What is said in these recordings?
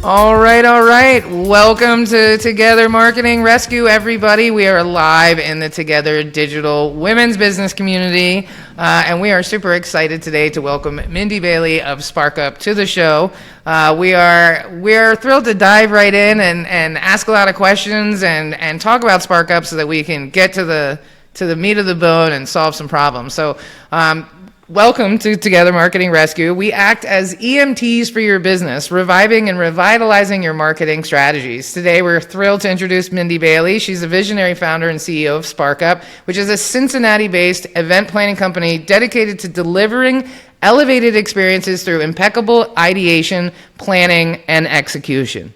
All right, all right. Welcome to Together Marketing Rescue, everybody. We are live in the Together Digital Women's Business community, and we are super excited today to welcome Mindy Bailey of SparkUp to the show. We are thrilled to dive right in and ask a lot of questions and talk about SparkUp so that we can get to the meat of the bone and solve some problems. So. Welcome to Together Marketing Rescue. We act as EMTs for your business, reviving and revitalizing your marketing strategies. Today, we're thrilled to introduce Mindy Bailey. She's a visionary founder and CEO of SparkUp, which is a Cincinnati-based event planning company dedicated to delivering elevated experiences through impeccable ideation, planning, and execution.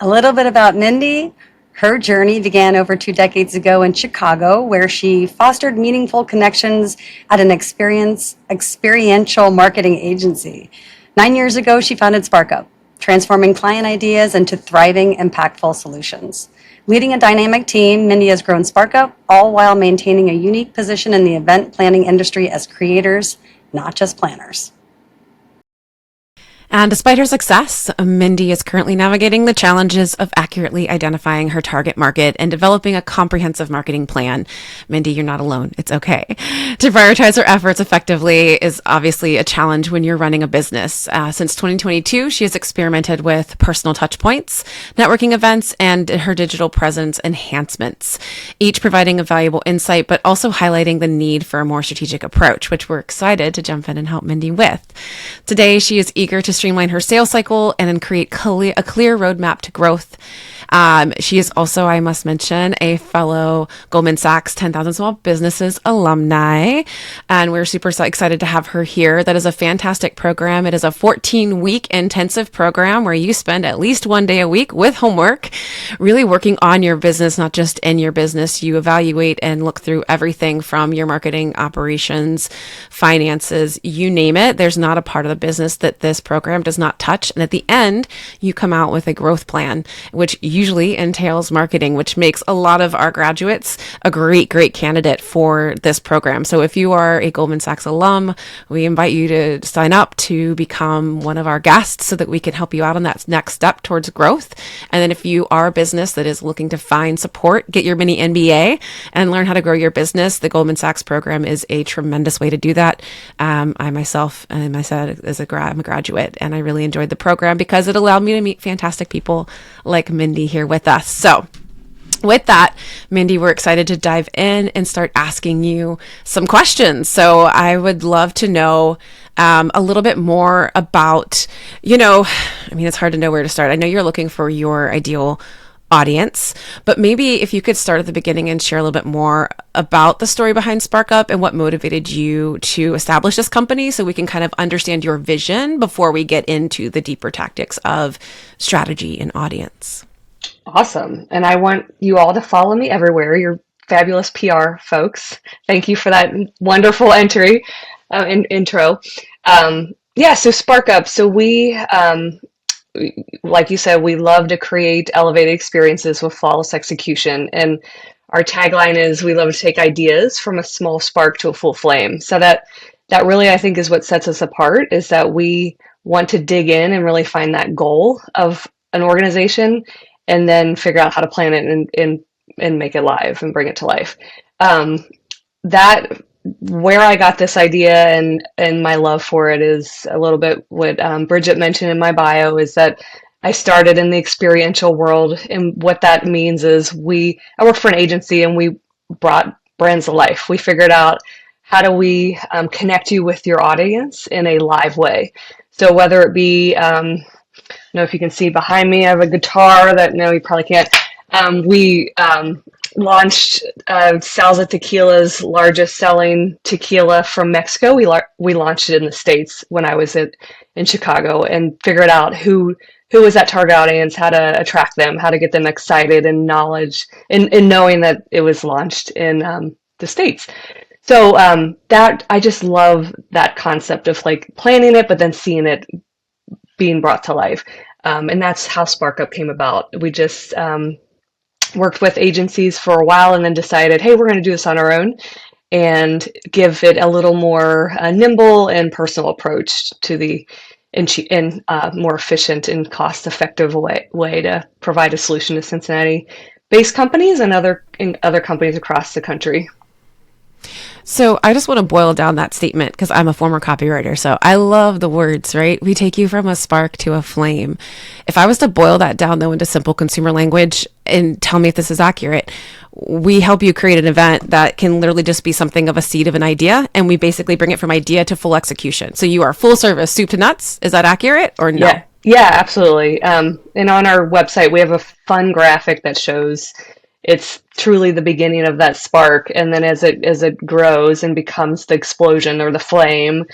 A little bit about Mindy. Her journey began over 2 decades ago in Chicago, where she fostered meaningful connections at an experiential marketing agency. 9 years ago, she founded SparkUp, transforming client ideas into thriving, impactful solutions. Leading a dynamic team, Mindy has grown SparkUp, all while maintaining a unique position in the event planning industry as creators, not just planners. And despite her success, Mindy is currently navigating the challenges of accurately identifying her target market and developing a comprehensive marketing plan. Mindy, you're not alone. It's okay. To prioritize her efforts effectively is obviously a challenge when you're running a business. Since 2022, she has experimented with personal touchpoints, networking events, and her digital presence enhancements, each providing a valuable insight, but also highlighting the need for a more strategic approach, which we're excited to jump in and help Mindy with. Today, she is eager to streamline her sales cycle and then create a clear roadmap to growth. She is also, I must mention, a fellow Goldman Sachs 10,000 Small Businesses alumni, and we're super excited to have her here. That is a fantastic program. It is a 14-week intensive program where you spend at least 1 day a week with homework, really working on your business, not just in your business. You evaluate and look through everything from your marketing, operations, finances, you name it. There's not a part of the business that this program does not touch. And at the end, you come out with a growth plan, which usually entails marketing, which makes a lot of our graduates a great candidate for this program. So if you are a Goldman Sachs alum, we invite you to sign up to become one of our guests so that we can help you out on that next step towards growth. And then if you are a business that is looking to find support, get your mini MBA and learn how to grow your business, the Goldman Sachs program is a tremendous way to do that. I myself, as I said, I'm a graduate, and I really enjoyed the program because it allowed me to meet fantastic people like Mindy here with us. So with that, Mindy, we're excited to dive in and start asking you some questions. So I would love to know a little bit more about, it's hard to know where to start. I know you're looking for your ideal audience, but maybe if you could start at the beginning and share a little bit more about the story behind SparkUp and what motivated you to establish this company so we can kind of understand your vision before we get into the deeper tactics of strategy and audience. Awesome. And I want you all to follow me everywhere. You're fabulous PR folks. Thank you for that wonderful intro. So SparkUp. So we, like you said, we love to create elevated experiences with flawless execution. And our tagline is we love to take ideas from a small spark to a full flame. So that really, I think, is what sets us apart, is that we want to dig in and really find that goal of an organization and then figure out how to plan it and make it live and bring it to life. That where I got this idea and my love for it is a little bit what Bridget mentioned in my bio, is that I started in the experiential world. And what that means is I worked for an agency and we brought brands to life. We figured out how do we connect you with your audience in a live way. So whether it be, I don't know if you can see behind me, I have a guitar that, no, you probably can't. We launched Salsa Tequila's largest selling tequila from Mexico. We launched it in the States when I was in Chicago, and figured out who was that target audience, how to attract them, how to get them excited and knowledge and knowing that it was launched in the States. So that I just love that concept of like planning it, but then seeing it being brought to life. And that's how SparkUp came about. We just worked with agencies for a while and then decided, hey, we're going to do this on our own and give it a little more nimble and personal approach to the more efficient and cost-effective way to provide a solution to Cincinnati-based companies and other companies across the country. So I just want to boil down that statement because I'm a former copywriter. So I love the words, right? We take you from a spark to a flame. If I was to boil that down though into simple consumer language and tell me if this is accurate, we help you create an event that can literally just be something of a seed of an idea. And we basically bring it from idea to full execution. So you are full service, soup to nuts. Is that accurate or no? Yeah, absolutely. And on our website, we have a fun graphic that shows it's truly the beginning of that spark, and then as it grows and becomes the explosion or the flame,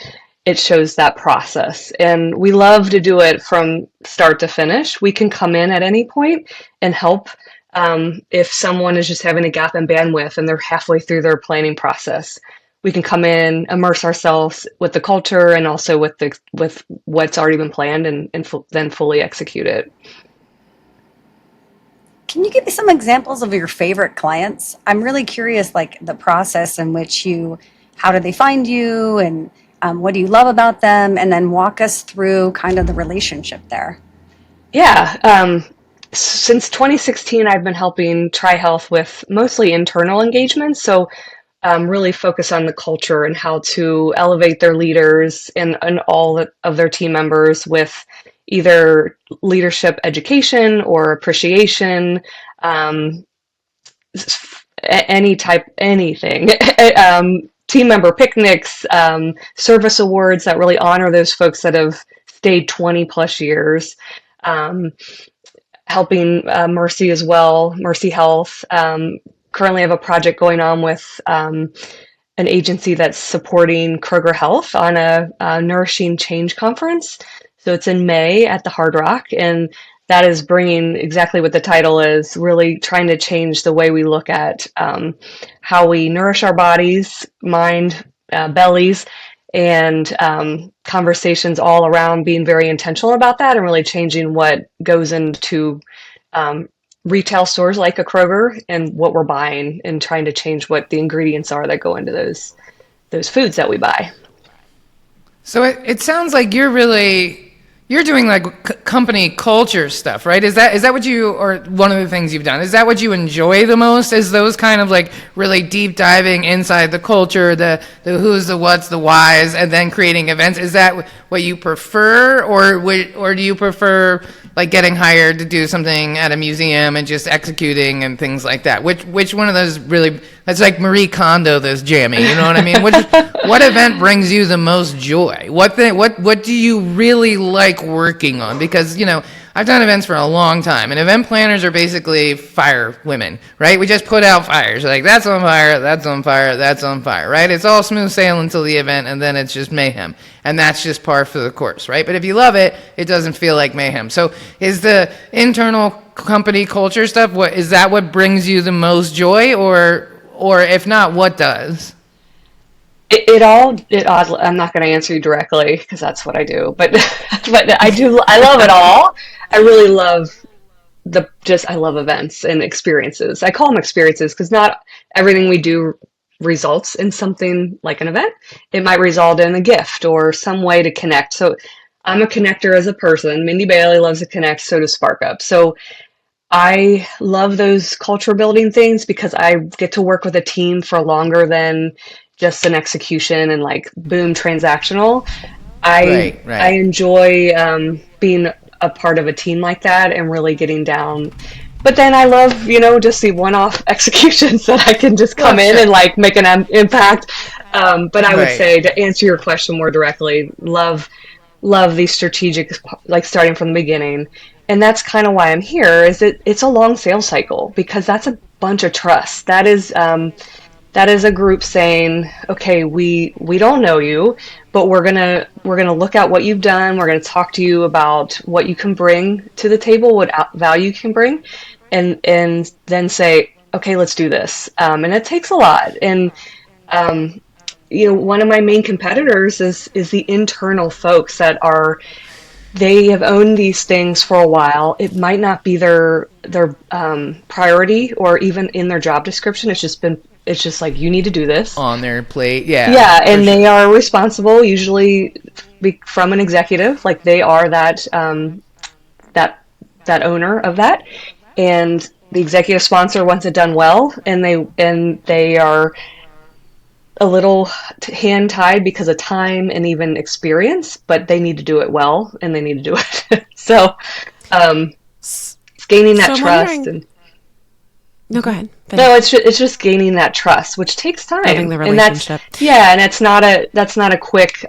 it shows that process. And we love to do it from start to finish. We can come in at any point and help if someone is just having a gap in bandwidth and they're halfway through their planning process. We can come in, immerse ourselves with the culture and also with what's already been planned and then fully execute it. Can you give me some examples of your favorite clients? I'm really curious, like the process in which how do they find you, and what do you love about them? And then walk us through kind of the relationship there. Yeah. Since 2016, I've been helping TriHealth with mostly internal engagements. So really focus on the culture and how to elevate their leaders and all of their team members with either leadership education or appreciation, anything, team member picnics, service awards that really honor those folks that have stayed 20 plus years, helping Mercy as well, Mercy Health. Currently have a project going on with an agency that's supporting Kroger Health on a Nourishing Change conference. So it's in May at the Hard Rock, and that is bringing exactly what the title is, really trying to change the way we look at how we nourish our bodies, mind, bellies, and conversations all around being very intentional about that and really changing what goes into retail stores like a Kroger and what we're buying, and trying to change what the ingredients are that go into those foods that we buy. So it sounds like you're doing like company culture stuff, right? Is that what you, or one of the things you've done? Is that what you enjoy the most? Is those kind of like really deep diving inside the culture, the who's, the what's, the whys, and then creating events? Is that what you prefer, or do you prefer like getting hired to do something at a museum and just executing and things like that? Which one of those really? That's like Marie Kondo, this jammy. You know what I mean? What event brings you the most joy? What do you really like working on? Because I've done events for a long time, and event planners are basically fire women, right? We just put out fires. Like, that's on fire, that's on fire, that's on fire, right? It's all smooth sailing until the event, and then it's just mayhem. And that's just par for the course, right? But if you love it, it doesn't feel like mayhem. So is the internal company culture stuff, is that what brings you the most joy? Or if not, what does? I'm not going to answer you directly because that's what I do, but I love it all. I really love I love events and experiences. I call them experiences because not everything we do results in something like an event. It might result in a gift or some way to connect. So I'm a connector as a person. Mindy Bailey loves to connect, so does Spark Up. So I love those culture building things because I get to work with a team for longer than just an execution and like boom transactional. I enjoy being a part of a team like that and really getting down. But then I love, just the one-off executions that I can just come in and like make an impact. But I would say, to answer your question more directly, love these strategic, like starting from the beginning. And that's kind of why I'm here. It's a long sales cycle because that's a bunch of trust. That is a group saying, okay, we don't know you, but we're gonna look at what you've done. We're gonna talk to you about what you can bring to the table, what value you can bring, and then say, okay, let's do this. And it takes a lot. And one of my main competitors is the internal folks that they have owned these things for a while. It might not be their priority or even in their job description. It's just been It's just like, you need to do this. On their plate. Yeah. Yeah, for and sure. they are responsible, usually from an executive. Like, they are that that owner of that, and the executive sponsor wants it done well, and they are a little hand tied because of time and even experience, but they need to do it well, and they need to do it. So, um, it's gaining So that I'm trust, wondering. and No, go ahead. no, Finish. it's just gaining that trust, which takes Building time, the and relationship. and that's not a quick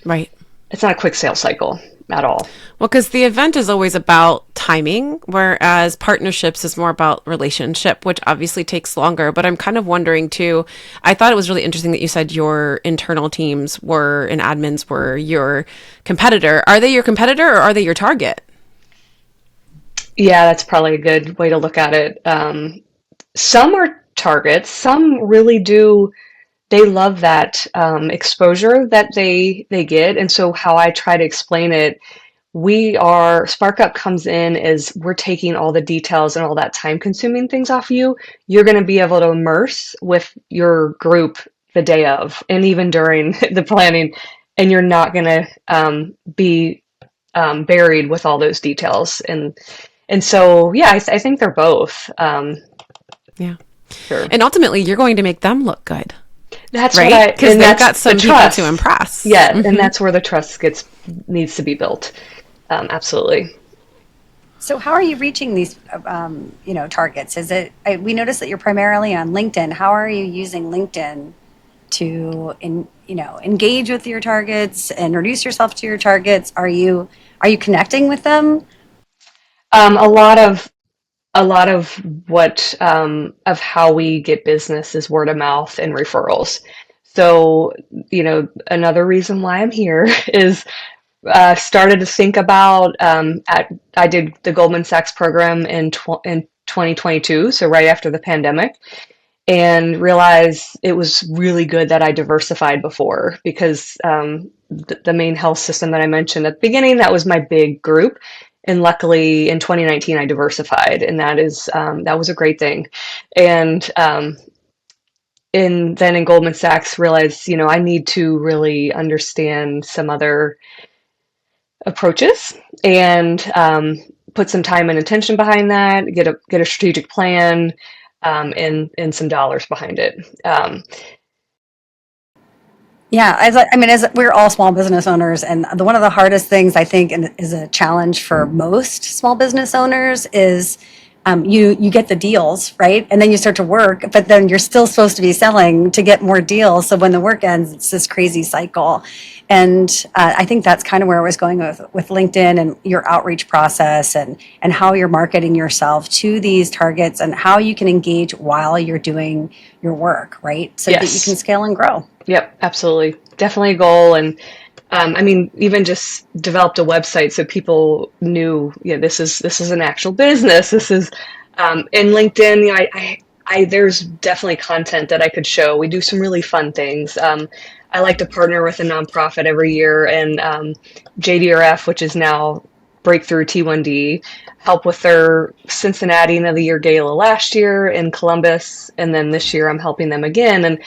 Right. it's not a quick sales cycle at all. Well, because the event is always about timing, whereas partnerships is more about relationship, which obviously takes longer. But I'm kind of wondering too, I thought it was really interesting that you said your internal teams were and admins were your competitor. Are they your competitor or are they your target? Yeah, that's probably a good way to look at it. Some are targets. Some really do. They love that exposure that they get. And so how I try to explain it, Spark Up comes in as we're taking all the details and all that time consuming things off you. You're going to be able to immerse with your group the day of and even during the planning, and you're not going to be buried with all those details. And so, yeah, I think they're both. Yeah. Sure. And ultimately, you're going to make them look good, That's right? Because they've that's got some the people trust. to impress. Yeah, and that's where the trust needs to be built. Absolutely. So how are you reaching these, targets? We noticed that you're primarily on LinkedIn. How are you using LinkedIn to, engage with your targets, introduce yourself to your targets? Are you connecting with them? A lot of what of how we get business is word of mouth and referrals. So, another reason why I'm here is started to think about I did the Goldman Sachs program in 2022, so right after the pandemic, and realized it was really good that I diversified before, because the main health system that I mentioned at the beginning, that was my big group. And luckily in 2019, I diversified, and that was a great thing. And then in Goldman Sachs, realized, I need to really understand some other approaches, and put some time and attention behind that, get a strategic plan, and some dollars behind it. Yeah, as we're all small business owners, and one of the hardest things I think and is a challenge for most small business owners is you get the deals, right? And then you start to work, but then you're still supposed to be selling to get more deals. So when the work ends, it's this crazy cycle. And I think that's kind of where I was going with LinkedIn and your outreach process, and how you're marketing yourself to these targets and how you can engage while you're doing your work, right? So that you can Yes. scale and grow. Yep, absolutely. Definitely a goal. And even just developed a website so people knew, yeah, this is an actual business. This is in LinkedIn. There's definitely content that I could show. We do some really fun things. I like to partner with a nonprofit every year, and JDRF, which is now Breakthrough T1D, help with their Cincinnati End of the Year Gala last year in Columbus, and then this year I'm helping them again. And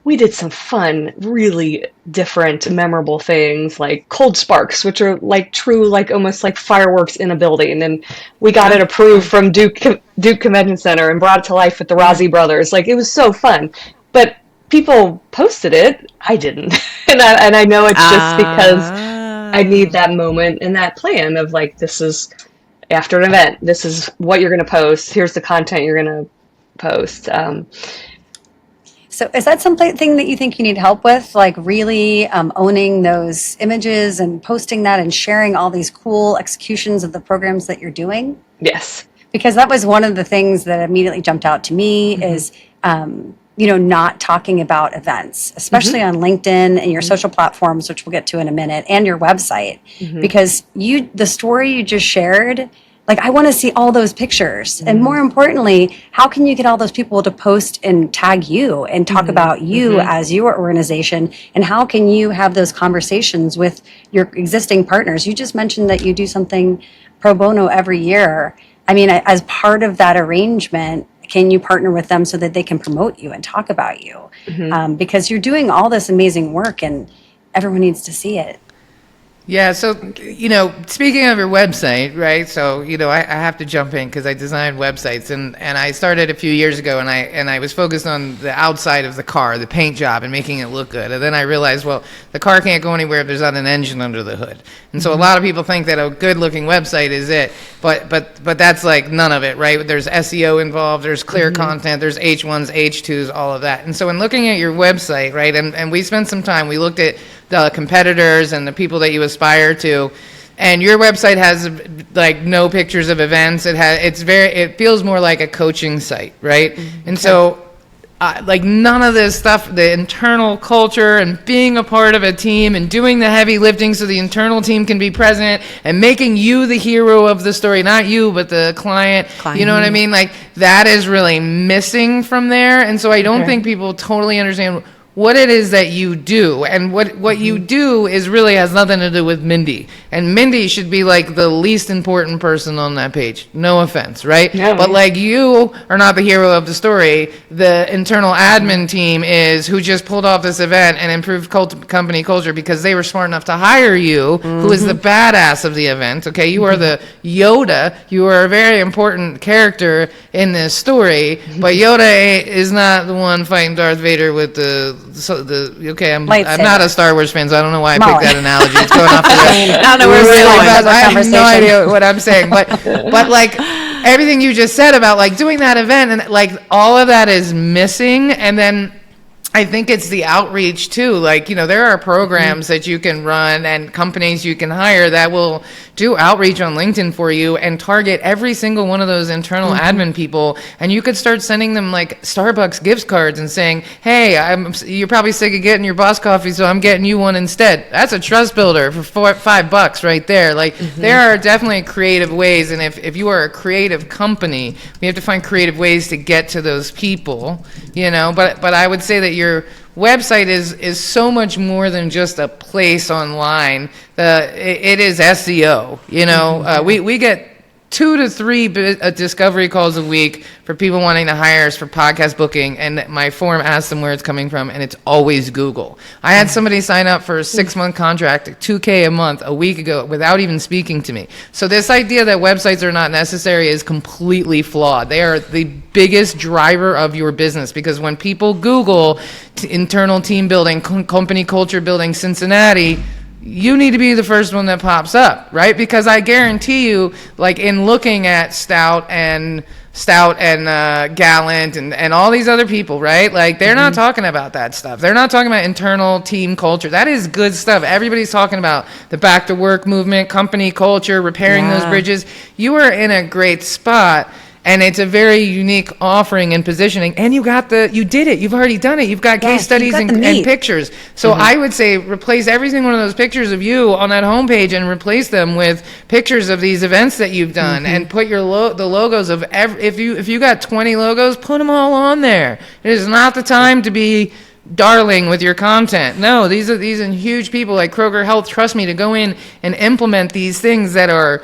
we did some fun, really different, memorable things like cold sparks, which are like true, like almost like fireworks in a building. And we got it approved from Duke Convention Center and brought it to life with the Rossi brothers. Like, it was so fun. But people posted it. I didn't. and I know it's just because I need that moment and that plan of like, this is after an event. This is what you're going to post. Here's the content you're going to post. So is that something that you think you need help with, like really owning those images and posting that and sharing all these cool executions of the programs that you're doing? Yes. Because that was one of the things that immediately jumped out to me is, not talking about events, especially on LinkedIn and your social platforms, which we'll get to in a minute, and your website, because the story you just shared, like, I want to see all those pictures. And more importantly, how can you get all those people to post and tag you and talk about you as your organization? And how can you have those conversations with your existing partners? You just mentioned that you do something pro bono every year. I mean, as part of that arrangement, can you partner with them so that they can promote you and talk about you? Because you're doing all this amazing work and everyone needs to see it. Yeah, so, speaking of your website, right? So, I have to jump in because I designed websites and I started a few years ago and I was focused on the outside of the car, the paint job and making it look good. And then I realized, well, the car can't go anywhere if there's not an engine under the hood. And so a lot of people think that a good looking website is it, but that's like none of it, right? There's SEO involved, there's clear content, there's H1s, H2s, all of that. And so in looking at your website, right, and we spent some time, we looked at the competitors and the people that you aspire to, and your website has like no pictures of events. It feels more like a coaching site, right? And so like none of this stuff, the internal culture and being a part of a team and doing the heavy lifting so the internal team can be present and making you the hero of the story, not you, but the client. You know what I mean? Like that is really missing from there. And so I don't think people totally understand what it is that you do, and what you do is really has nothing to do with Mindy, and Mindy should be like the least important person on that page. No offense, right? No. But like you are not the hero of the story. The internal admin team is, who just pulled off this event and improved company culture because they were smart enough to hire you, who is the badass of the event. Okay, you are the Yoda. You are a very important character in this story, but Yoda is not the one fighting Darth Vader with I'm not a Star Wars fan, so I don't know why I picked that analogy. It's going off the rails. I don't know where we're going. I have no idea what I'm saying, but like everything you just said about like doing that event and like all of that is missing. And then I think it's the outreach too. Like, there are programs that you can run and companies you can hire that will do outreach on LinkedIn for you and target every single one of those internal admin people. And you could start sending them like Starbucks gift cards and saying, hey, you're probably sick of getting your boss coffee, so I'm getting you one instead. That's a trust builder for $5 right there. Like there are definitely creative ways. And if you are a creative company, we have to find creative ways to get to those people, but I would say that your website is so much more than just a place online. It is SEO. We get 2 to 3 discovery calls a week for people wanting to hire us for podcast booking, and my form asks them where it's coming from, and it's always Google. I had somebody sign up for a 6-month contract, $2K a month, a week ago, without even speaking to me. So this idea that websites are not necessary is completely flawed. They are the biggest driver of your business, because when people Google internal team building, company culture building, Cincinnati, you need to be the first one that pops up, right? Because I guarantee you, like in looking at Stout and Gallant and all these other people, right? Like they're not talking about that stuff. They're not talking about internal team culture. That is good stuff. Everybody's talking about the back to work movement, company culture, repairing those bridges. You are in a great spot. And it's a very unique offering and positioning. And you did it. You've already done it. You've got case studies and pictures. So I would say replace every single one of those pictures of you on that homepage and replace them with pictures of these events that you've done, and put your the logos of if you got 20 logos, put them all on there. It is not the time to be darling with your content. No, these are huge people like Kroger Health trust me to go in and implement these things that are,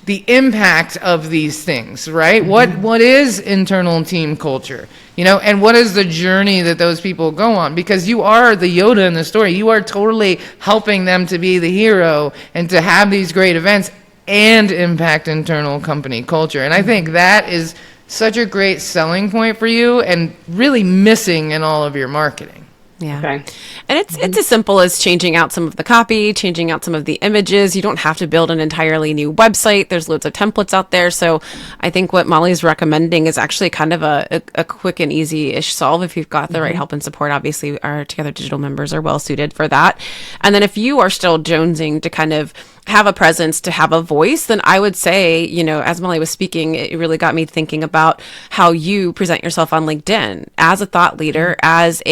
the impact of these things, right? What is internal team culture? And what is the journey that those people go on? Because you are the Yoda in the story. You are totally helping them to be the hero and to have these great events and impact internal company culture. And I think that is such a great selling point for you and really missing in all of your marketing. Yeah. Okay. And it's as simple as changing out some of the copy, changing out some of the images. You don't have to build an entirely new website. There's loads of templates out there. So I think what Molly's recommending is actually kind of a quick and easy-ish solve if you've got the right help and support. Obviously, our Together Digital members are well suited for that. And then if you are still jonesing to kind of have a presence, to have a voice, then I would say, as Molly was speaking, it really got me thinking about how you present yourself on LinkedIn as a thought leader, as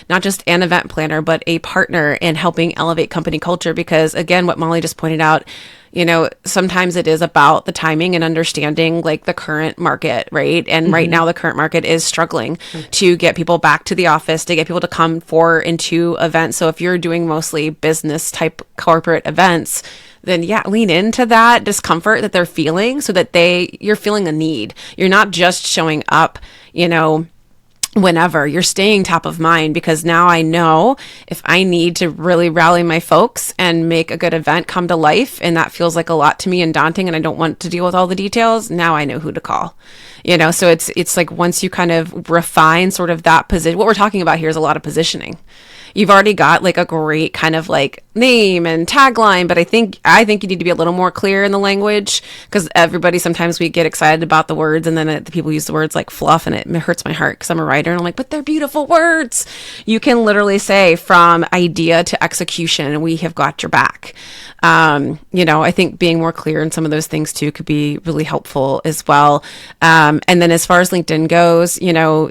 not just an event planner, but a partner in helping elevate company culture. Because again, what Molly just pointed out, Sometimes it is about the timing and understanding like the current market, right? And right now the current market is struggling to get people back to the office, to get people to come for and to events. So if you're doing mostly business type corporate events, then yeah, lean into that discomfort that they're feeling so that you're feeling a need. You're not just showing up, whenever. You're staying top of mind, because now I know if I need to really rally my folks and make a good event come to life, and that feels like a lot to me and daunting, and I don't want to deal with all the details, now I know who to call. So it's like once you kind of refine sort of that position, what we're talking about here is a lot of positioning. You've already got like a great kind of like name and tagline, but I think you need to be a little more clear in the language, because sometimes we get excited about the words, and then the people use the words like fluff, and it hurts my heart because I'm a writer and I'm like, but they're beautiful words. You can literally say from idea to execution, we have got your back. I think being more clear in some of those things too could be really helpful as well. And then as far as LinkedIn goes,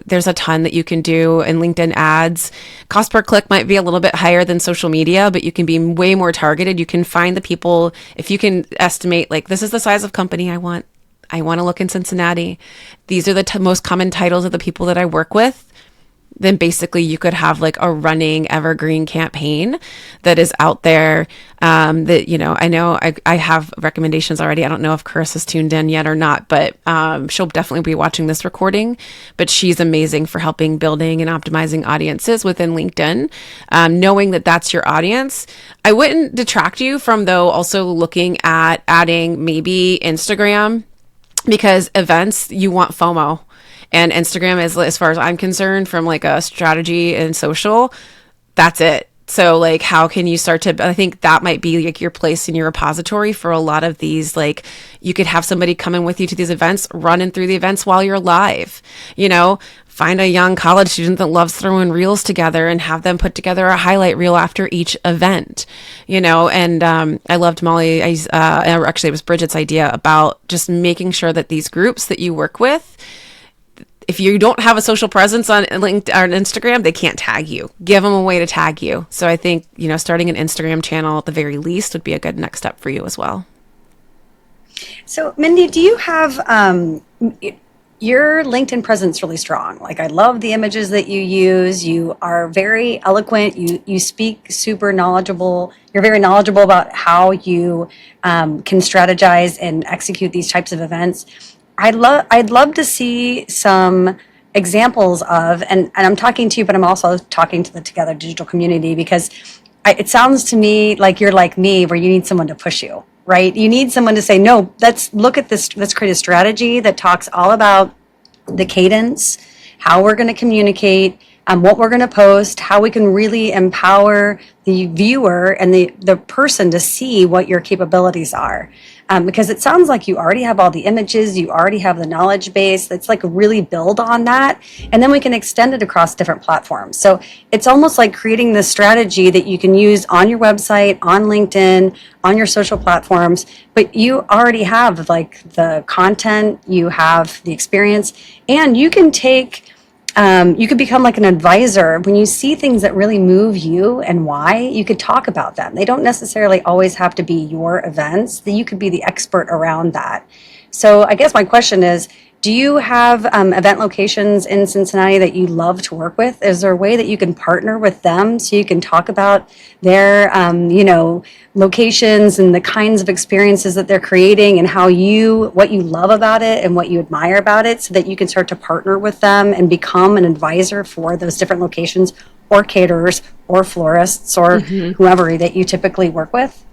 there's a ton that you can do in LinkedIn ads. Cost per click might be a little bit higher than social media, but you can be way more targeted. You can find the people, if you can estimate, like, this is the size of company I want to look in Cincinnati. These are the most common titles of the people that I work with. Then basically you could have like a running evergreen campaign that is out there, that, I know I have recommendations already. I don't know if Chris is tuned in yet or not, but she'll definitely be watching this recording. But she's amazing for helping building and optimizing audiences within LinkedIn. Knowing that that's your audience, I wouldn't detract you from, though, also looking at adding maybe Instagram, because events, you want FOMO. And Instagram is, as far as I'm concerned, from like a strategy and social, that's it. So like, how can you start to, I think that might be like your place in your repository for a lot of these. Like, you could have somebody coming with you to these events, running through the events while you're live, find a young college student that loves throwing reels together and have them put together a highlight reel after each event, and I loved Molly, actually it was Bridget's idea about just making sure that these groups that you work with, if you don't have a social presence on LinkedIn or Instagram, they can't tag you. Give them a way to tag you. So I think, starting an Instagram channel at the very least would be a good next step for you as well. So, Mindy, do you have your LinkedIn presence really strong? Like, I love the images that you use. You are very eloquent. You speak super knowledgeable. You're very knowledgeable about how you can strategize and execute these types of events. I'd love to see some examples of, and I'm talking to you, but I'm also talking to the Together Digital community, because it sounds to me like you're like me, where you need someone to push you, right? You need someone to say, no, let's look at this, let's create a strategy that talks all about the cadence, how we're going to communicate, what we're going to post, how we can really empower the viewer and the person to see what your capabilities are. Because it sounds like you already have all the images, you already have the knowledge base. Let's like really build on that. And then we can extend it across different platforms. So it's almost like creating this strategy that you can use on your website, on LinkedIn, on your social platforms, but you already have like the content, you have the experience, and you can you could become like an advisor. When you see things that really move you and why, you could talk about them. They don't necessarily always have to be your events, that you could be the expert around that. So I guess my question is, do you have event locations in Cincinnati that you love to work with? Is there a way that you can partner with them so you can talk about their, locations and the kinds of experiences that they're creating, and what you love about it and what you admire about it, so that you can start to partner with them and become an advisor for those different locations, or caterers, or florists, or whoever that you typically work with?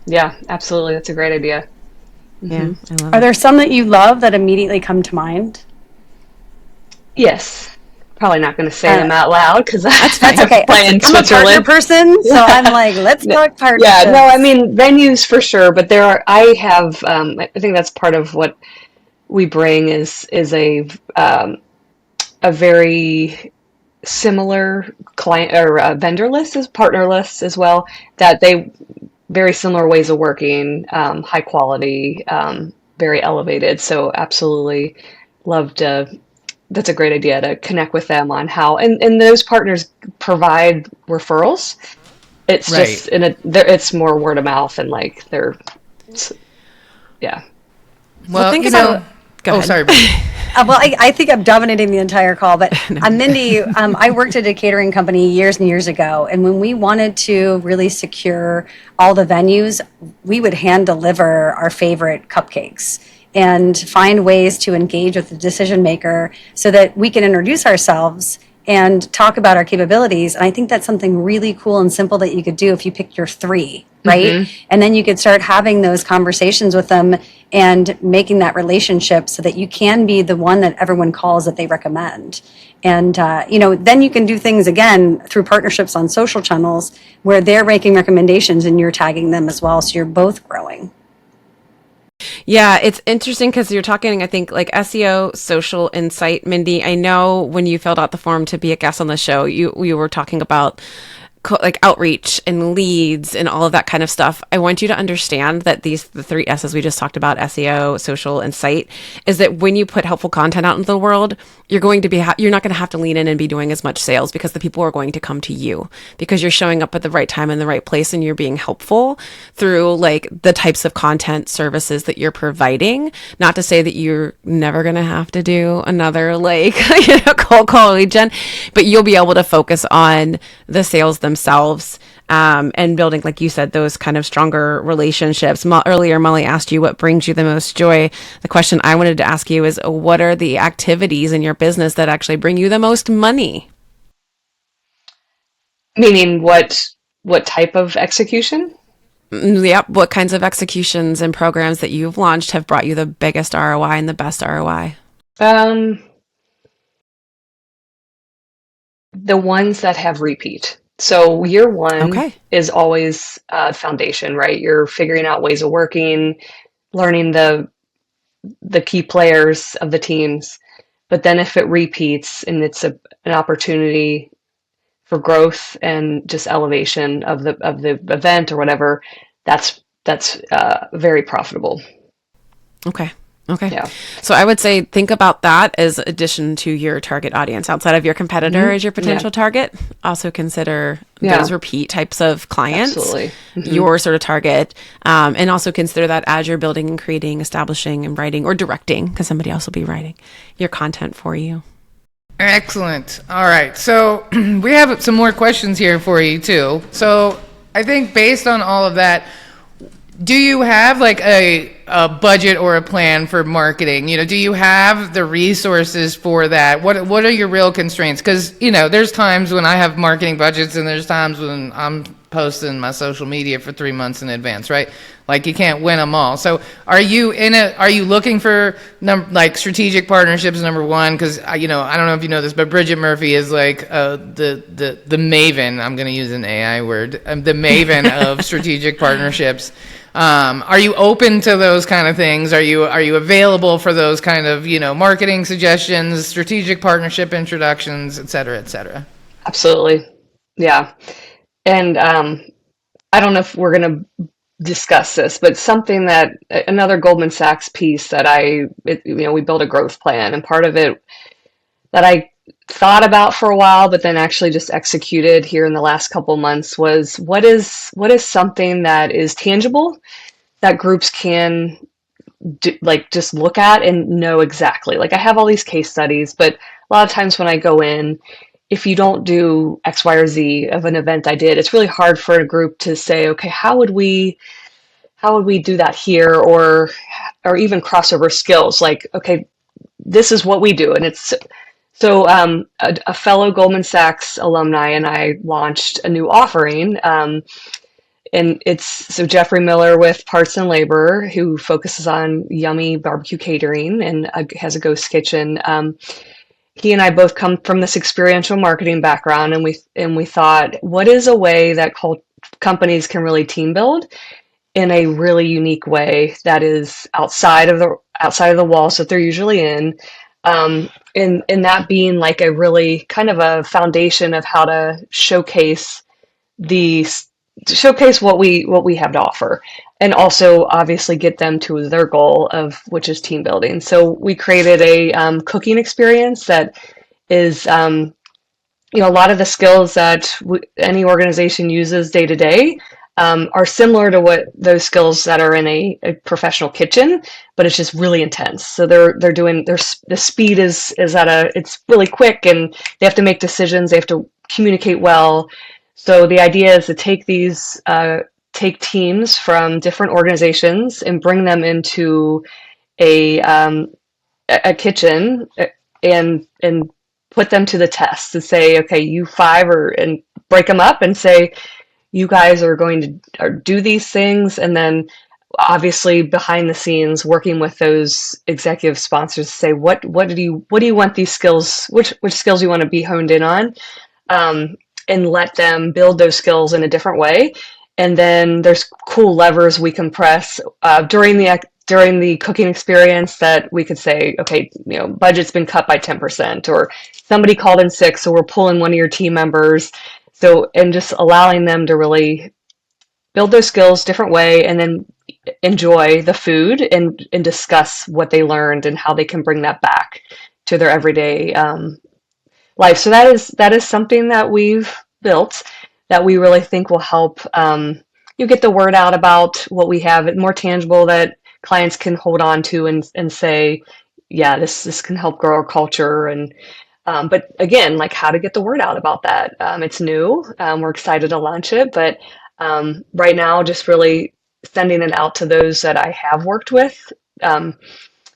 Yeah, absolutely. That's a great idea. Yeah, I love Are there some that you love that immediately come to mind? Yes. Probably not going to say them out loud, because that's okay. I'm a partner person, so I'm like, let's talk partnerships. Yeah, no, I mean venues for sure, but I think that's part of what we bring is a very similar client or vendor list, as partner lists as well, that they very similar ways of working, high quality, very elevated. So absolutely love to. That's a great idea to connect with them on how, and those partners provide referrals It's Right. just it's more word of mouth and like yeah. Well, think you about- know. Go Oh, ahead. sorry. Bridget. Well, I think I'm dominating the entire call, but Mindy, I worked at a catering company years and years ago, and when we wanted to really secure all the venues, we would hand deliver our favorite cupcakes and find ways to engage with the decision maker so that we can introduce ourselves and talk about our capabilities. And I think that's something really cool and simple that you could do if you picked your three, right? And then you could start having those conversations with them and making that relationship so that you can be the one that everyone calls that they recommend. And, then you can do things again through partnerships on social channels where they're making recommendations and you're tagging them as well. So you're both growing. Yeah, it's interesting because you're talking, I think, like SEO, social insight. Mindy, I know when you filled out the form to be a guest on the show, you were talking about like outreach and leads and all of that kind of stuff. I want you to understand that the three S's we just talked about, SEO, social, and site, is that when you put helpful content out into the world, you're going to be you're not going to have to lean in and be doing as much sales because the people are going to come to you because you're showing up at the right time in the right place and you're being helpful through like the types of content services that you're providing. Not to say that you're never going to have to do another like cold call lead gen, but you'll be able to focus on the sales themselves and building, like you said, those kind of stronger relationships. Earlier, Molly asked you what brings you the most joy. The question I wanted to ask you is, what are the activities in your business that actually bring you the most money? Meaning what type of execution? Yep. What kinds of executions and programs that you've launched have brought you the biggest ROI and the best ROI? The ones that have repeat. So year one Okay. is always foundation, right? You're figuring out ways of working, learning the key players of the teams. But then if it repeats and it's an opportunity for growth and just elevation of the event or whatever, that's very profitable. Okay. Okay. Yeah. So I would say think about that as addition to your target audience. Outside of your competitor as your potential target, also consider those repeat types of clients, Absolutely. your sort of target, and also consider that as you're building and creating, establishing and writing or directing, because somebody else will be writing your content for you. Excellent. All right. So we have some more questions here for you too. So I think based on all of that, do you have like a budget or a plan for marketing? Do you have the resources for that? What are your real constraints? Because, there's times when I have marketing budgets and there's times when I'm posting my social media for 3 months in advance, right? Like you can't win them all. So are you looking for strategic partnerships, number one? Because, I don't know if you know this, but Bridget Murphy is like the maven, I'm going to use an AI word, the maven of strategic partnerships. Are you open to those kind of things? Are you available for those kind of, marketing suggestions, strategic partnership introductions, et cetera, et cetera? Absolutely. Yeah. And I don't know if we're going to discuss this, but something that another Goldman Sachs piece that we built a growth plan, and part of it that I thought about for a while, but then actually just executed here in the last couple months was what is something that is tangible that groups can just look at and know exactly. Like I have all these case studies, but a lot of times when I go in, if you don't do X, Y, or Z of an event I did, it's really hard for a group to say, okay, how would we do that here, or even crossover skills? Like, okay, this is what we do, and it's so a fellow Goldman Sachs alumni and I launched a new offering. And it's Jeffrey Miller with Parts and Labor, who focuses on yummy barbecue catering and has a ghost kitchen. He and I both come from this experiential marketing background, and we thought, what is a way that companies can really team build in a really unique way that is outside of the walls that they're usually in, and that being like a really kind of a foundation of how to showcase what we have to offer, and also obviously get them to their goal of which is team building. So we created a cooking experience that is a lot of the skills that any organization uses day to day are similar to what those skills that are in a professional kitchen, but it's just really intense. So they're doing the speed is it's really quick, and they have to make decisions. They have to communicate well. So the idea is to take teams from different organizations and bring them into a a kitchen and put them to the test to say, okay, you five and break them up and say, you guys are going to do these things, and then obviously behind the scenes working with those executive sponsors to say what do you want these skills, which skills you want to be honed in on, and let them build those skills in a different way. And then there's cool levers we can press during the cooking experience that we could say, okay, budget's been cut by 10%, or somebody called in sick, so we're pulling one of your team members. So, and just allowing them to really build those skills different way, and then enjoy the food and discuss what they learned and how they can bring that back to their everyday life. So that is something that we've built that we really think will help you get the word out about what we have, more tangible, that clients can hold on to and say, yeah, this can help grow our culture. And but again, like, how to get the word out about that. It's new. We're excited to launch it, but right now, just really sending it out to those that I have worked with and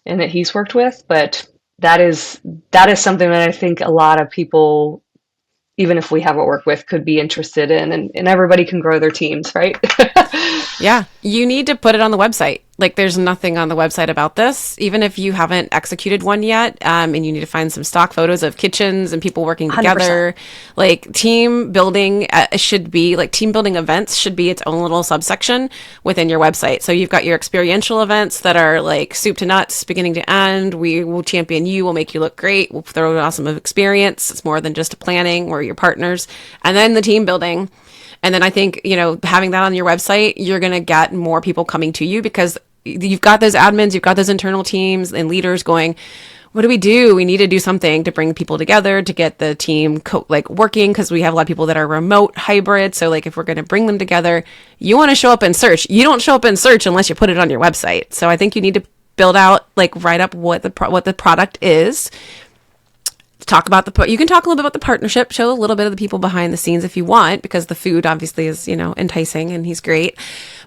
that he's worked with. But that is something that I think a lot of people, even if we haven't worked with, could be interested in, and everybody can grow their teams, right? Yeah, you need to put it on the website. Like, there's nothing on the website about this, even if you haven't executed one yet. And you need to find some stock photos of kitchens and people working together. 100%. Like, team building team building events should be its own little subsection within your website. So you've got your experiential events that are like soup to nuts, beginning to end. We will champion you. We'll make you look great. We'll throw an awesome experience. It's more than just a planning. We're your partners. And then the team building. And then I think, having that on your website, you're going to get more people coming to you, because you've got those admins, you've got those internal teams and leaders going, what do we do? We need to do something to bring people together, to get the team working, because we have a lot of people that are remote, hybrid. So if we're going to bring them together, you want to show up in search. You don't show up in search unless you put it on your website. So I think you need to build out, write up what the product is. You can talk a little bit about the partnership, show a little bit of the people behind the scenes if you want, because the food obviously is, enticing and he's great.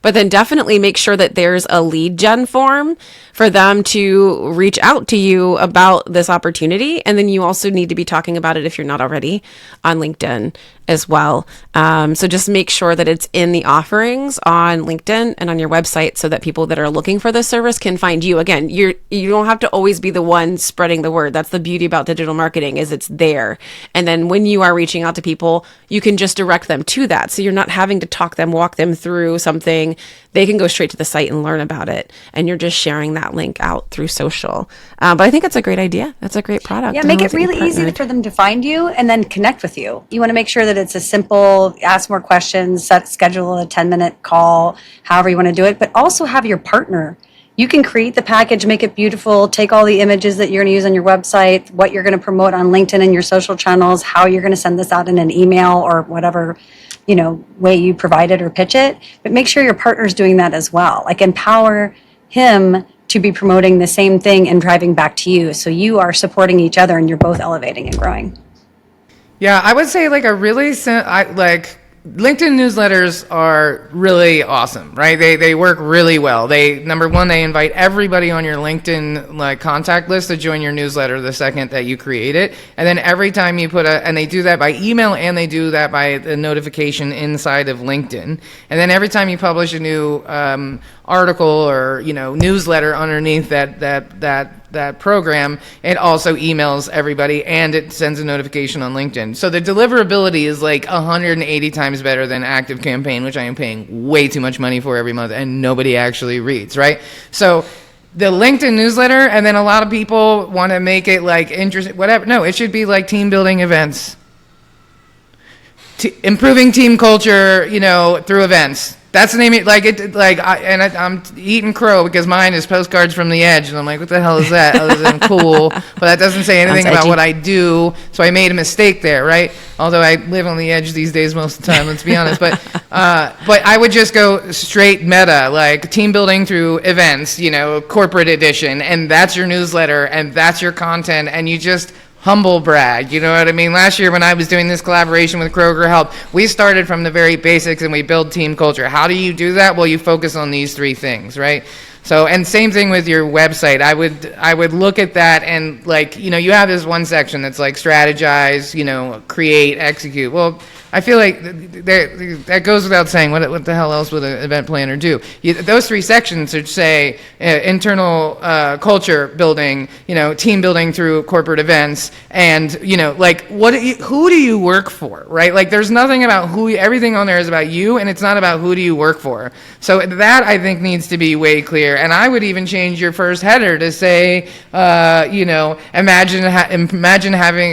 But then definitely make sure that there's a lead gen form for them to reach out to you about this opportunity. And then you also need to be talking about it, if you're not already, on LinkedIn as well. So just make sure that it's in the offerings on LinkedIn and on your website, so that people that are looking for this service can find you. Again, you don't have to always be the one spreading the word. That's the beauty about digital marketing, is it's there. And then when you are reaching out to people, you can just direct them to that. So you're not having to walk them through something. They can go straight to the site and learn about it. And you're just sharing that link out through social. But I think it's a great idea. That's a great product. Yeah, make it really easy for them to find you and then connect with you. You want to make sure that it's a simple, ask more questions, schedule a 10-minute call, however you want to do it, but also have your partner. You can create the package, make it beautiful, take all the images that you're going to use on your website, what you're going to promote on LinkedIn and your social channels, how you're going to send this out in an email or whatever, way you provide it or pitch it. But make sure your partner's doing that as well. Empower him to be promoting the same thing and driving back to you. So you are supporting each other and you're both elevating and growing. Yeah, I would say LinkedIn newsletters are really awesome, right? They work really well. Number one, they invite everybody on your LinkedIn contact list to join your newsletter the second that you create it. And then every time you and they do that by email, and they do that by the notification inside of LinkedIn. And then every time you publish a new article or newsletter underneath that program, it also emails everybody and it sends a notification on LinkedIn. So the deliverability is 180 times better than ActiveCampaign, which I am paying way too much money for every month and nobody actually reads, right? So the LinkedIn newsletter, and then a lot of people want to make it interesting, whatever. No, it should be team building events, improving team culture, through events. That's the name. I'm eating crow because mine is postcards from the edge, and I'm like, what the hell is that? Other than cool, but that doesn't say anything Sounds about edgy. what I do. So I made a mistake there, right? Although I live on the edge these days most of the time, let's be honest. But I would just go straight meta, like team building through events, corporate edition, and that's your newsletter, and that's your content, and you just humble brag, you know what I mean? Last year when I was doing this collaboration with Kroger Help, we started from the very basics and we build team culture. How do you do that? Well, you focus on these three things, right? So, and same thing with your website. I would look at that and you have this one section that's like strategize, create, execute. Well, I feel like that goes without saying. What the hell else would an event planner do? Those three sections should say internal culture building, team building through corporate events, and who do you work for, right? Like there's nothing about everything on there is about you, and it's not about who do you work for. So that I think needs to be way clear. And I would even change your first header to say, imagine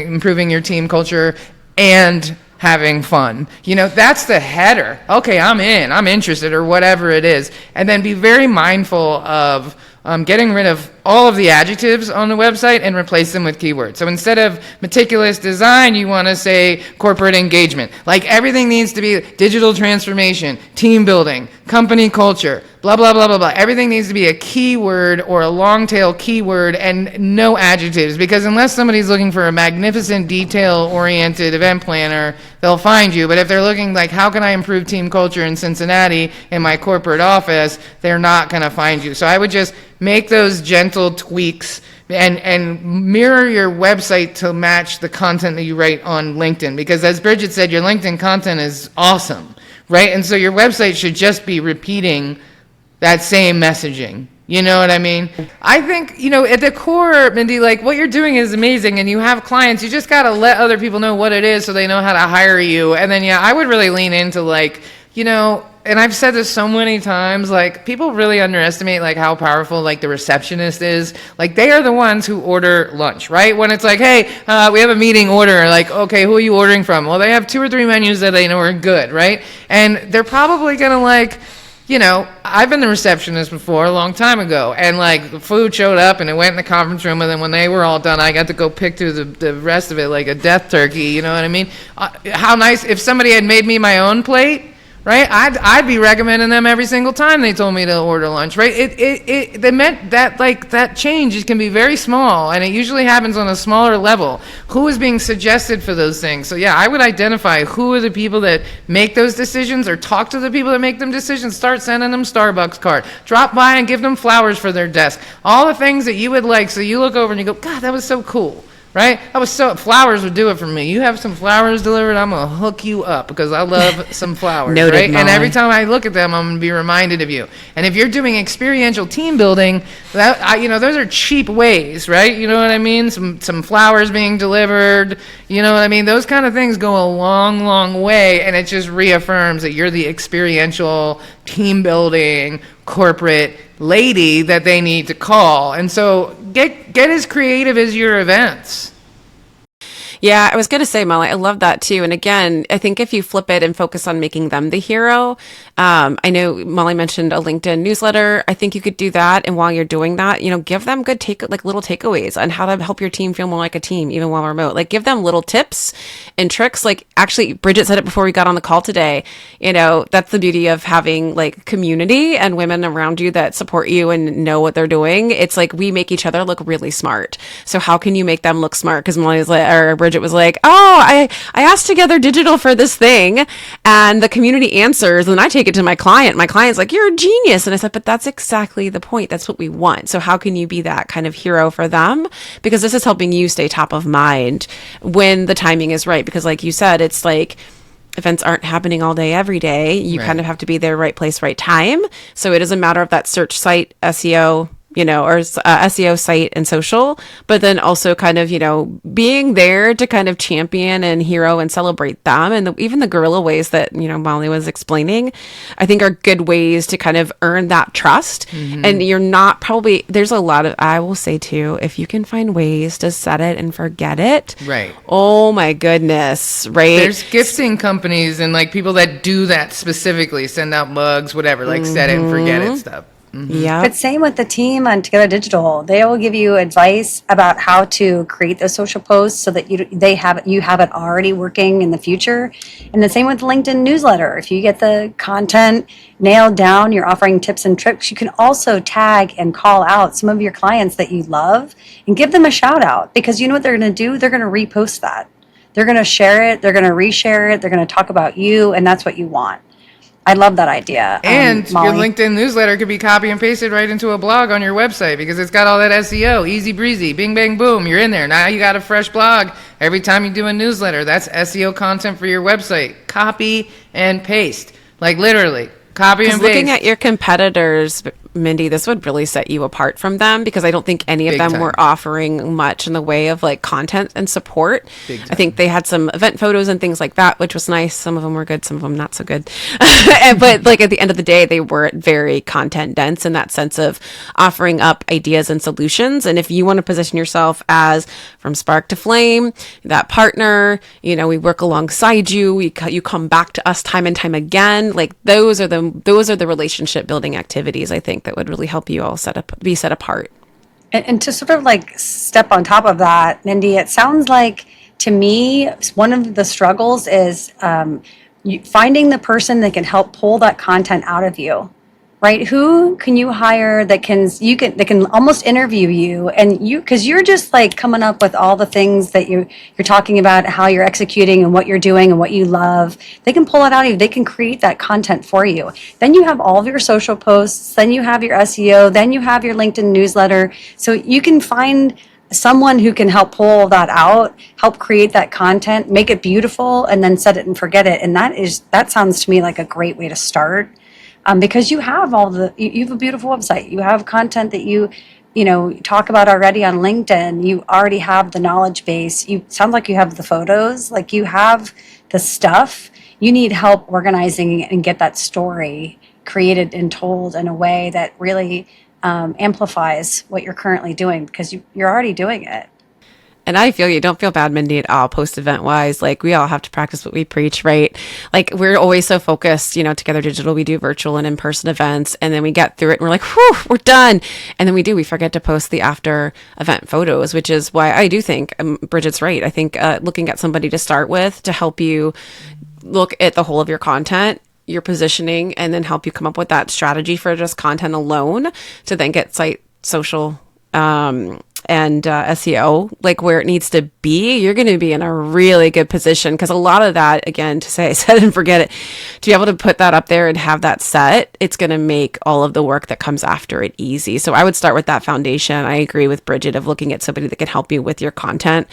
improving your team culture and having fun. That's the header. Okay, I'm interested, or whatever it is. And then be very mindful of getting rid of all of the adjectives on the website and replace them with keywords. So instead of meticulous design, you want to say corporate engagement. Like everything needs to be digital transformation, team building, company culture, blah, blah, blah, blah, blah. Everything needs to be a keyword or a long tail keyword and no adjectives, because unless somebody's looking for a magnificent detail-oriented event planner, they'll find you. But if they're looking like, how can I improve team culture in Cincinnati in my corporate office, they're not going to find you. So I would just make those gentle tweaks and mirror your website to match the content that you write on LinkedIn. Because as Bridget said, your LinkedIn content is awesome, right? And so your website should just be repeating that same messaging. You know what I mean? I think, at the core, Mindy, like what you're doing is amazing, and you have clients. You just got to let other people know what it is so they know how to hire you. And then, I would really lean into and I've said this so many times, like people really underestimate like how powerful like the receptionist is. Like they are the ones who order lunch, right? When it's like, hey, we have a meeting order, like, okay, who are you ordering from? Well, they have 2 or 3 menus that they know are good, right? And they're probably gonna I've been the receptionist before a long time ago, and like the food showed up and it went in the conference room, and then when they were all done, I got to go pick through the rest of it like a death turkey, you know what I mean? How nice if somebody had made me my own plate, right? I'd be recommending them every single time they told me to order lunch, right? They meant that that change can be very small, and it usually happens on a smaller level. Who is being suggested for those things? So I would identify who are the people that make those decisions, or talk to the people that make them decisions. Start sending them Starbucks card. Drop by and give them flowers for their desk. All the things that you would like, so you look over and you go, God, that was so cool. Right? Flowers would do it for me. You have some flowers delivered, I'm going to hook you up because I love some flowers. Noted, right? Molly. And every time I look at them, I'm going to be reminded of you. And if you're doing experiential team building, those are cheap ways, right? You know what I mean? Some flowers being delivered, you know what I mean? Those kind of things go a long, long way, and it just reaffirms that you're the experiential team building corporate lady that they need to call. And so get as creative as your events. Yeah, I was going to say, Molly, I love that too. And again, I think if you flip it and focus on making them the hero, I know Molly mentioned a LinkedIn newsletter. I think you could do that. And while you're doing that, give them good little takeaways on how to help your team feel more like a team, even while remote. Like give them little tips and tricks. Like actually, Bridget said it before we got on the call today. That's the beauty of having like community and women around you that support you and know what they're doing. It's like we make each other look really smart. So how can you make them look smart? Because Molly was like, or Bridget was like, oh, I asked Together Digital for this thing, and the community answers, and I take it to my client. My client's like, you're a genius. And I said, but that's exactly the point. That's what we want. So how can you be that kind of hero for them? Because this is helping you stay top of mind when the timing is right. Because like you said, it's like events aren't happening all day, every day. You kind of have to be there, right place, right time. So it is a matter of that search site SEO or SEO, site, and social, but then also kind of, being there to kind of champion and hero and celebrate them. And even the guerrilla ways that, Molly was explaining, I think are good ways to kind of earn that trust. And you're not probably, there's a lot of, I will say too, if you can find ways to set it and forget it. Right. Oh my goodness. Right. There's gifting companies and like people that do that specifically, send out mugs, whatever, like set it and forget it stuff. Yeah. But same with the team on Together Digital. They will give you advice about how to create those social posts so that you have it already working in the future. And the same with LinkedIn newsletter. If you get the content nailed down, you're offering tips and tricks. You can also tag and call out some of your clients that you love and give them a shout out, because you know what they're going to do? They're going to repost that. They're going to share it. They're going to reshare it. They're going to talk about you, and that's what you want. I love that idea. And your Molly. LinkedIn newsletter could be copy and pasted right into a blog on your website because it's got all that SEO, easy breezy, bing, bang, boom, you're in there. Now you got a fresh blog every time you do a newsletter. That's SEO content for your website. Copy and paste. Like literally, copy and paste. Looking at your competitors, Mindy, this would really set you apart from them, because I don't think any of Big them time. were offering much in the way of like content and support. Big time. I think they had some event photos and things like that, which was nice. Some of them were good, some of them not so good. But like at the end of the day, they weren't very content dense in that sense of offering up ideas and solutions. And if you want to position yourself as from spark to flame, that partner, we work alongside you, you come back to us time and time again. Like those are the relationship building activities, I think, that would really help you all be set apart. And to sort of like step on top of that, Mindy, it sounds like to me, one of the struggles is finding the person that can help pull that content out of you, right? Who can you hire that can almost interview you, and because you're just like coming up with all the things that you're talking about, how you're executing and what you're doing and what you love. They can pull it out of you. They can create that content for you. Then you have all of your social posts. Then you have your SEO. Then you have your LinkedIn newsletter. So you can find someone who can help pull that out, help create that content, make it beautiful, and then set it and forget it. And that sounds to me like a great way to start. Because you have you have a beautiful website. You have content that you talk about already on LinkedIn. You already have the knowledge base. Sounds like you have the photos, like you have the stuff. You need help organizing and get that story created and told in a way that really amplifies what you're currently doing, because you're already doing it. And I feel you. Don't feel bad, Mindy, at all, post-event wise. Like, we all have to practice what we preach, right? Like, we're always so focused, Together Digital, we do virtual and in-person events, and then we get through it and we're like, whew, we're done. And then we forget to post the after event photos, which is why I do think Bridget's right. I think looking at somebody to start with to help you look at the whole of your content, your positioning, and then help you come up with that strategy for just content alone to then get site, social, and SEO like where it needs to be, you're going to be in a really good position, because a lot of that, again, to say I said and forget it, to be able to put that up there and have that set, it's going to make all of the work that comes after it easy. So I would start with that foundation. I agree with Bridget of looking at somebody that can help you with your content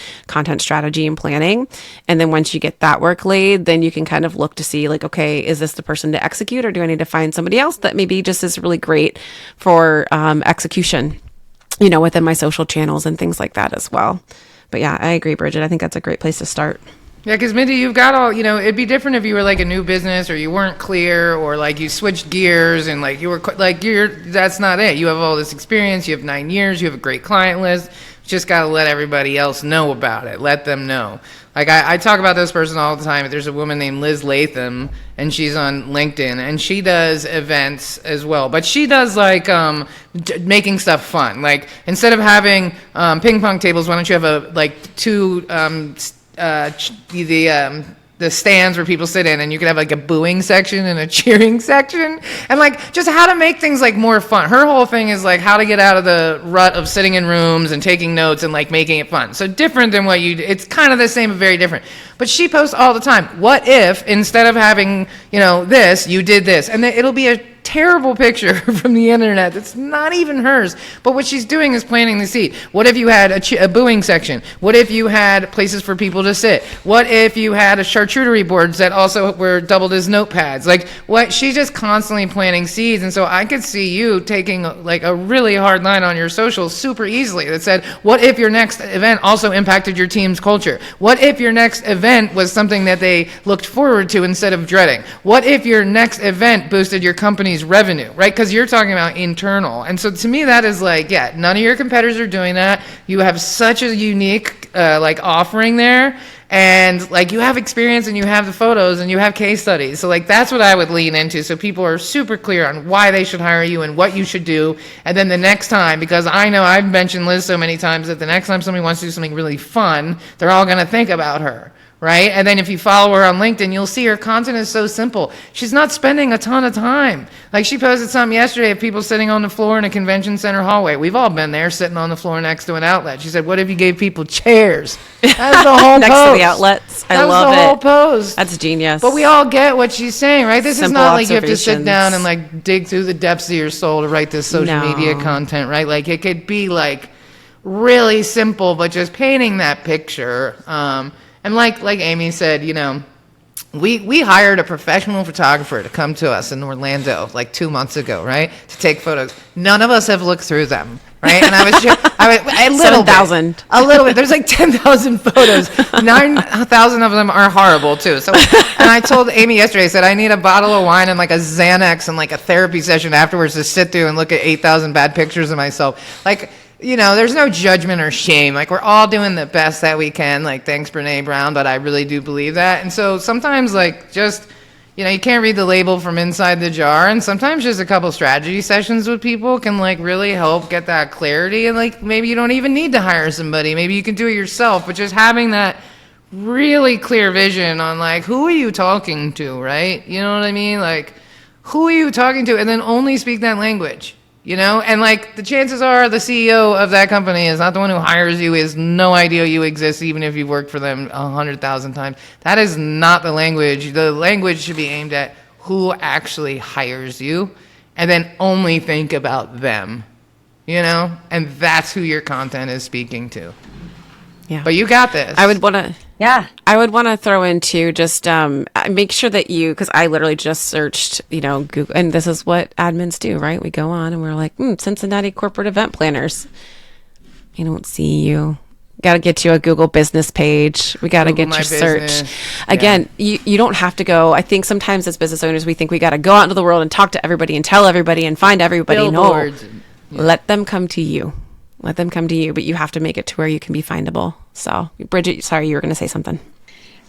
strategy and planning. And then once you get that work laid, then you can kind of look to see like, okay, is this the person to execute, or do I need to find somebody else that maybe just is really great for execution, within my social channels and things like that as well. But yeah, I agree, Bridget. I think that's a great place to start. Yeah, because Mindy, you've got all, it'd be different if you were like a new business or you weren't clear, or like you switched gears and like you were like, that's not it. You have all this experience. You have 9 years. You have a great client list. You just got to let everybody else know about it. Let them know. Like I talk about this person all the time. There's a woman named Liz Latham, and she's on LinkedIn, and she does events as well. But she does like making stuff fun. Like instead of having ping pong tables, why don't you have two the stands where people sit in, and you could have like a booing section and a cheering section, and like just how to make things like more fun. Her whole thing is like how to get out of the rut of sitting in rooms and taking notes and like making it fun. So different than what it's kind of the same but very different. But she posts all the time, what if instead of having this, you did this, and then it'll be a terrible picture from the internet that's not even hers, but what she's doing is planting the seed. What if you had a booing section? What if you had places for people to sit? What if you had a charcuterie boards that also were doubled as notepads? Like, what, she's just constantly planting seeds. And so I could see you taking like a really hard line on your socials super easily that said, what if your next event also impacted your team's culture? What if your next event was something that they looked forward to instead of dreading? What if your next event boosted your company's revenue, right? Because you're talking about internal. And so to me, that is like, yeah, none of your competitors are doing that. You have such a unique like offering there. And like, you have experience and you have the photos and you have case studies. So like, that's what I would lean into. So people are super clear on why they should hire you and what you should do. And then the next time, because I know I've mentioned Liz so many times that the next time somebody wants to do something really fun, they're all going to think about her. Right? And then if you follow her on LinkedIn, you'll see her content is so simple. She's not spending a ton of time. Like, she posted something yesterday of people sitting on the floor in a convention center hallway. We've all been there, sitting on the floor next to an outlet. She said, what if you gave people chairs? That's the whole next post. to the outlets. I that love was the it. whole post. That's genius. But we all get what she's saying, right? This is Simple not like you have to sit observations. down and like dig through the depths of your soul to write this social No. media content, right? Like, it could be like really simple, but just painting that picture. And like Amy said, you know, we hired a professional photographer to come to us in Orlando like 2 months ago, right? To take photos. None of us have looked through them, right? And I was a little 7,000. bit. A little bit. There's like 10,000 photos. 9,000 of them are horrible too. So, and I told Amy yesterday, I said, I need a bottle of wine and like a Xanax and like a therapy session afterwards to sit through and look at 8,000 bad pictures of myself. Like, you know, there's no judgment or shame. Like, we're all doing the best that we can. Like, thanks, Brene Brown, but I really do believe that. And so sometimes, like, just, you know, you can't read the label from inside the jar. And sometimes just a couple strategy sessions with people can, like, really help get that clarity. And, like, maybe you don't even need to hire somebody. Maybe you can do it yourself. But just having that really clear vision on, like, who are you talking to, right? You know what I mean? Like, who are you talking to? And then only speak that language. You know, and like, the chances are the CEO of that company is not the one who hires you, has no idea you exist, even if you've worked for them 100,000 times. That is not the language. The language should be aimed at who actually hires you, and then only think about them, you know, and that's who your content is speaking to. Yeah. But you got this. I would want to. Yeah. I would want to throw into just make sure that you, because I literally just searched, you know, Google, and this is what admins do, right? We go on and we're like, Cincinnati corporate event planners. You don't see you. Got to get you a Google business page. We got to get your search. Again, you don't have to go. I think sometimes as business owners, we think we got to go out into the world and talk to everybody and tell everybody and find everybody. Billboards. No, let them come to you. Let them come to you, but you have to make it to where you can be findable. So, Bridget, sorry, you were going to say something.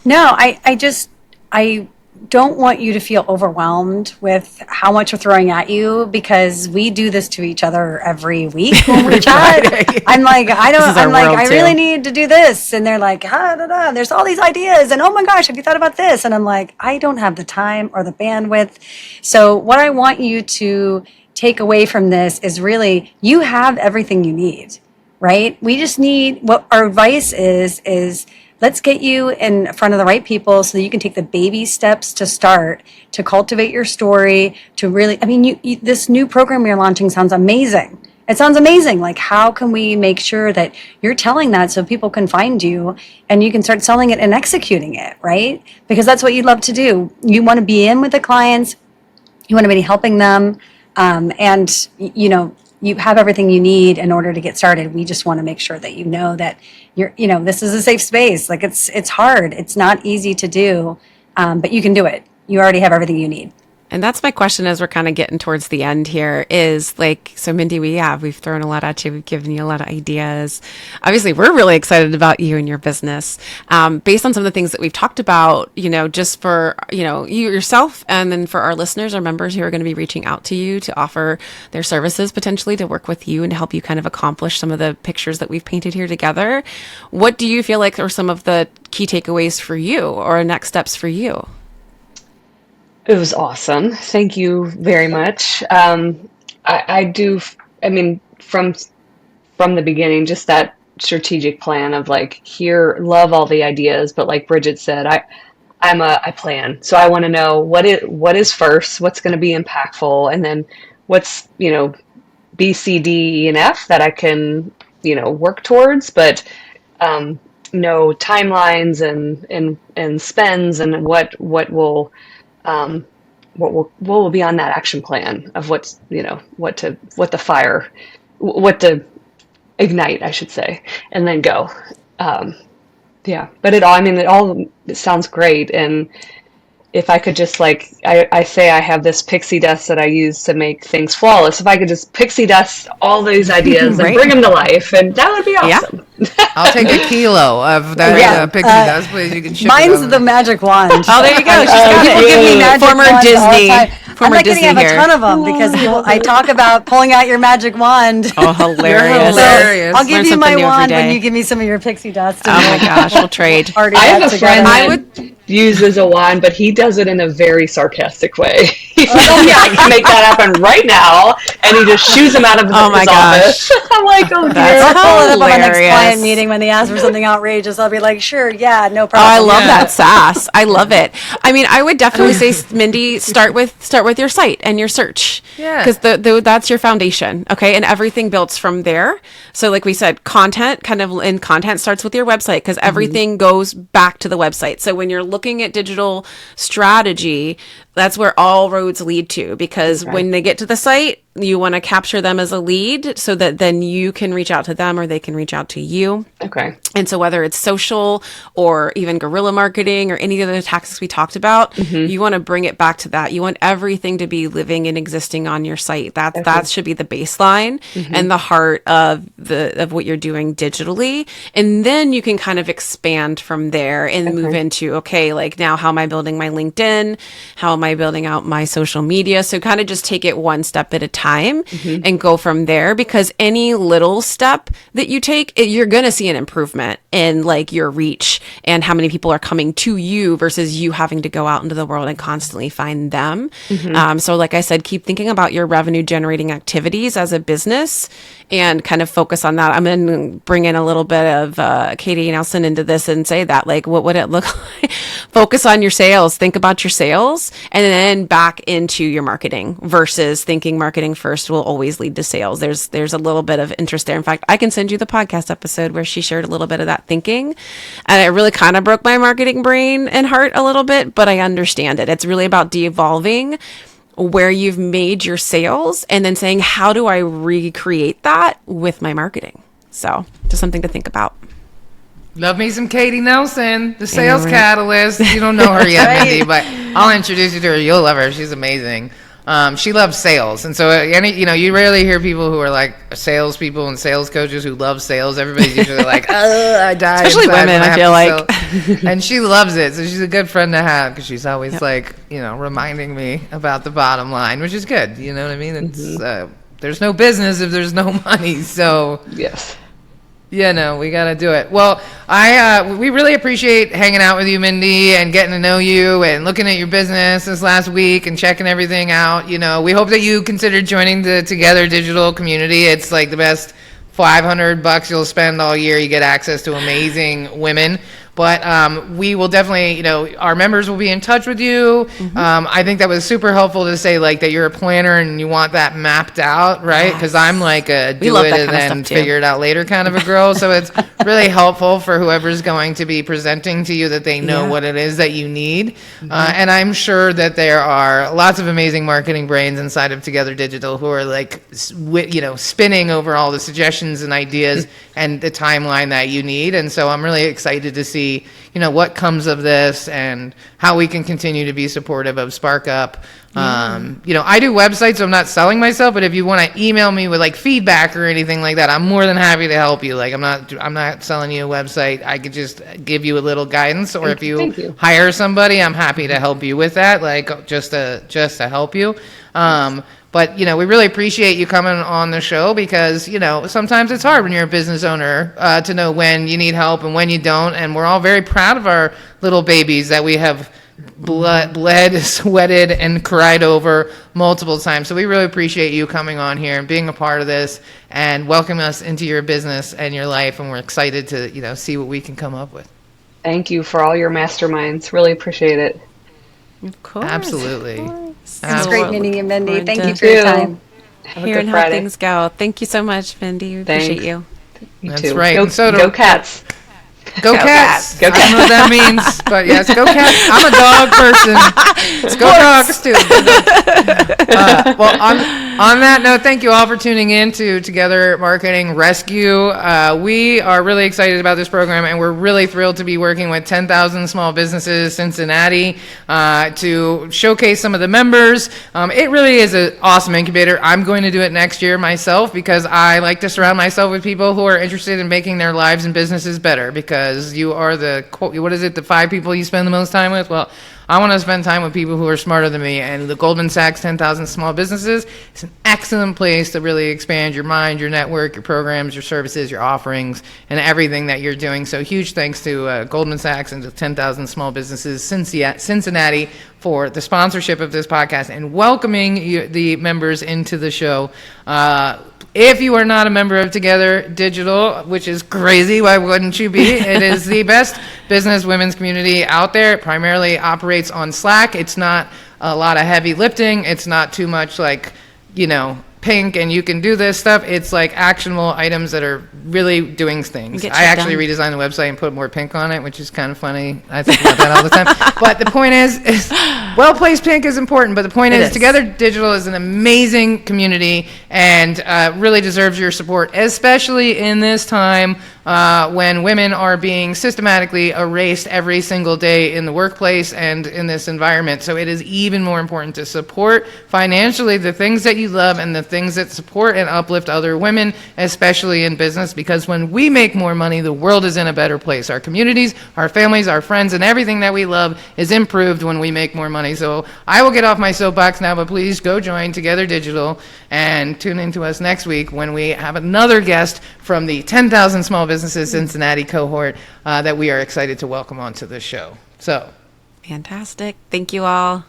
No, I don't want you to feel overwhelmed with how much we're throwing at you, because we do this to each other every week when we chat. I'm like, I really need to do this. And they're like, there's all these ideas. And oh my gosh, have you thought about this? And I'm like, I don't have the time or the bandwidth. So what I want you to take away from this is really, you have everything you need, right? We just need, what our advice is let's get you in front of the right people so that you can take the baby steps to start, to cultivate your story, to really, I mean, this new program you're launching sounds amazing. It sounds amazing. Like, how can we make sure that you're telling that so people can find you and you can start selling it and executing it, right? Because that's what you love to do. You want to be in with the clients. You want to be helping them. And, you know, you have everything you need in order to get started. We just want to make sure that you know that this is a safe space. Like, it's hard. It's not easy to do, but you can do it. You already have everything you need. And that's my question as we're kind of getting towards the end here is like, so Mindy, we've thrown a lot at you. We've given you a lot of ideas. Obviously, we're really excited about you and your business based on some of the things that we've talked about, you know, just for, you know, you yourself, and then for our listeners or members who are going to be reaching out to you to offer their services potentially to work with you and to help you kind of accomplish some of the pictures that we've painted here together. What do you feel like are some of the key takeaways for you or next steps for you? It was awesome. Thank you very much. I mean, from the beginning, just that strategic plan of like, here, love all the ideas, but like Bridget said, I plan. So I want to know what is first, what's going to be impactful, and then what's, B, C, D, E, and F that I can, work towards, but know timelines and spends and what will be on that action plan of what to ignite, I should say, and then go. Yeah, but it sounds great. And if I could just I say I have this pixie dust that I use to make things flawless. If I could just pixie dust all these ideas and bring them to life, and that would be awesome. I'll take a kilo of that pixie dust, please. You can ship Mine's the magic wand. Oh, there you go. She's got People give me it. magic Former wands all the Disney. time. Former I'm not Disney kidding. I have here. a ton of them because I talk about pulling out your magic wand. Oh, hilarious. Hilarious. I'll give Learn you my something new every wand when day. you give me some of your pixie dust. Oh my gosh, we'll trade. Party I that have a together. friend that uses a wand, but he does it in a very sarcastic way. He's like, "Oh yeah, I can make that happen right now," and he just shoos him out of his office. I'm like, "Oh dear." That's I'll pull it up on my next hilarious. client meeting when they ask for something outrageous. I'll be like, sure, yeah, no Oh, problem. I love that sass. I love it. I mean, I would definitely say, Mindy, start with your site and your search. Yeah. Because that's your foundation. Okay. And everything builds from there. So like we said, content starts with your website because everything goes back to the website. So when you're looking at digital strategy, that's where all roads lead to, because when they get to the site, you want to capture them as a lead so that then you can reach out to them or they can reach out to you. Okay. And so whether it's social or even guerrilla marketing or any of the tactics we talked about, you want to bring it back to that. You want everything to be living and existing on your site. That should be the baseline and the heart of what you're doing digitally. And then you can kind of expand from there and move into, okay, like now how am I building my LinkedIn? How am I building out my social media? So kind of just take it one step at a time and go from there, because any little step that you take, you're going to see an improvement in like your reach and how many people are coming to you versus you having to go out into the world and constantly find them. So like I said, keep thinking about your revenue generating activities as a business and kind of focus on that. I'm going to bring in a little bit of Katie Nelson into this and say that, like, what would it look like? Focus on your sales, think about your sales, and then back into your marketing versus thinking marketing first will always lead to sales. There's a little bit of interest there. In fact, I can send you the podcast episode where she shared a little bit of that thinking, and it really kind of broke my marketing brain and heart a little bit, but I understand it. It's really about de-evolving where you've made your sales and then saying, how do I recreate that with my marketing? So just something to think about. Love me some Katie Nelson, the sales catalyst. You don't know her yet, Mindy, but I'll introduce you to her. You'll love her. She's amazing. She loves sales. And so, you rarely hear people who are like salespeople and sales coaches who love sales. Everybody's usually like, I die. Especially women, I feel like. And she loves it. So she's a good friend to have because she's always reminding me about the bottom line, which is good. You know what I mean? It's there's no business if there's no money. So Yes. Yeah, we got to do it. Well, we really appreciate hanging out with you, Mindy, and getting to know you and looking at your business this last week and checking everything out. We hope that you consider joining the Together Digital community. It's like the best $500 you'll spend all year. You get access to amazing women. But we will definitely, our members will be in touch with you. I think that was super helpful to say, like, that you're a planner and you want that mapped out, right? Because I'm like a do it and then figure it out later kind of a girl. So it's really helpful for whoever's going to be presenting to you that they know what it is that you need. And I'm sure that there are lots of amazing marketing brains inside of Together Digital who are like, spinning over all the suggestions and ideas and the timeline that you need. And so I'm really excited to see what comes of this and how we can continue to be supportive of Spark Up. I do websites, so I'm not selling myself, but if you want to email me with like feedback or anything like that, I'm more than happy to help you. Like I'm not selling you a website. I could just give you a little guidance, or if you hire somebody, I'm happy to help you with that, like just to help you. But, we really appreciate you coming on the show because, sometimes it's hard when you're a business owner to know when you need help and when you don't. And we're all very proud of our little babies that we have bled, sweated, and cried over multiple times. So we really appreciate you coming on here and being a part of this and welcoming us into your business and your life. And we're excited to, see what we can come up with. Thank you for all your masterminds. Really appreciate it. Of course. Absolutely. Of course. It's great meeting you, Mindy. Wanted Thank to you for your too. time. Have a Hearing good how Friday. things go. Thank you so much, Mindy. We appreciate Thanks. you. You That's too. right. Go, And so do- go Cats. Go Cats. Go I don't know what that means, but yes, go Cats. I'm a dog person. Let's go Dogs too. Well, on that note, thank you all for tuning in to Together Marketing Rescue. We are really excited about this program, and we're really thrilled to be working with 10,000 Small Businesses Cincinnati to showcase some of the members. It really is an awesome incubator. I'm going to do it next year myself because I like to surround myself with people who are interested in making their lives and businesses better, because you are the 5 people you spend the most time with? Well, I want to spend time with people who are smarter than me, and the Goldman Sachs 10,000 Small Businesses is an excellent place to really expand your mind, your network, your programs, your services, your offerings, and everything that you're doing. So huge thanks to Goldman Sachs and to 10,000 Small Businesses Cincinnati for the sponsorship of this podcast and welcoming the members into the show. If you are not a member of Together Digital, which is crazy, why wouldn't you be? It is the best business women's community out there. It primarily operates on Slack. It's not a lot of heavy lifting. It's not too much pink and you can do this stuff. It's like actionable items that are really doing things. I actually redesigned the website and put more pink on it, which is kind of funny. I think about that all the time. But the point is well-placed pink is important, but the point is Together Digital is an amazing community and really deserves your support, especially in this time when women are being systematically erased every single day in the workplace and in this environment. So it is even more important to support financially the things that you love and the things that support and uplift other women, especially in business, because when we make more money, the world is in a better place. Our communities, our families, our friends, and everything that we love is improved when we make more money. So I will get off my soapbox now, but please go join Together Digital and tune in to us next week when we have another guest from the 10,000 Small Businesses Cincinnati cohort that we are excited to welcome onto the show. So fantastic. Thank you all.